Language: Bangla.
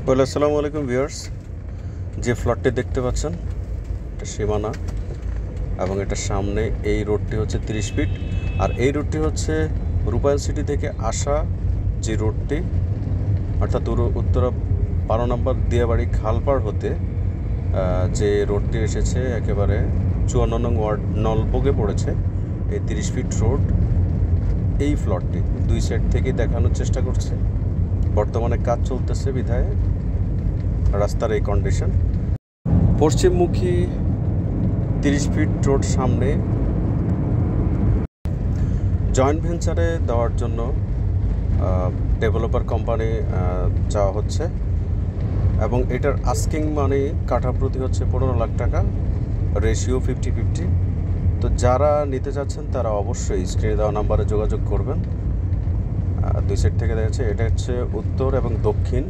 আসসালামু আলাইকুম ভিউয়ার্স। যে ফ্লটটি দেখতে পাচ্ছেন এটা সীমানা এবং এটার সামনে এই রোডটি হচ্ছে 30 ফিট। আর এই রোডটি হচ্ছে রূপায়ণ সিটি থেকে আসা যে রোডটি, অর্থাৎ উত্তরা 12 নম্বর দিয়াবাড়ি খালপাড় হতে যে রোডটি এসেছে একেবারে 54 নং ওয়ার্ড নলবগে পড়েছে। এই 30 ফিট রোড, এই ফ্লটটি দুই সাইড থেকে দেখানোর চেষ্টা করছে। বর্তমানে কাজ চলতেছে বিধায় রাস্তার এই কন্ডিশন। পশ্চিমমুখী 30 ফিট রোড সামনে জয়েন্ট ভেঞ্চারে দেওয়ার জন্য ডেভেলপার কোম্পানি চাওয়া হচ্ছে এবং এটার আস্কিং মানি কাঠা প্রতি হচ্ছে 15 লাখ টাকা, রেশিও 50-50। তো যারা নিতে চাচ্ছেন তারা অবশ্যই স্ক্রিনে দেওয়া নাম্বারে যোগাযোগ করবেন। দুই সাইড থেকে দেখা যাচ্ছে এটা হচ্ছে উত্তর এবং দক্ষিণ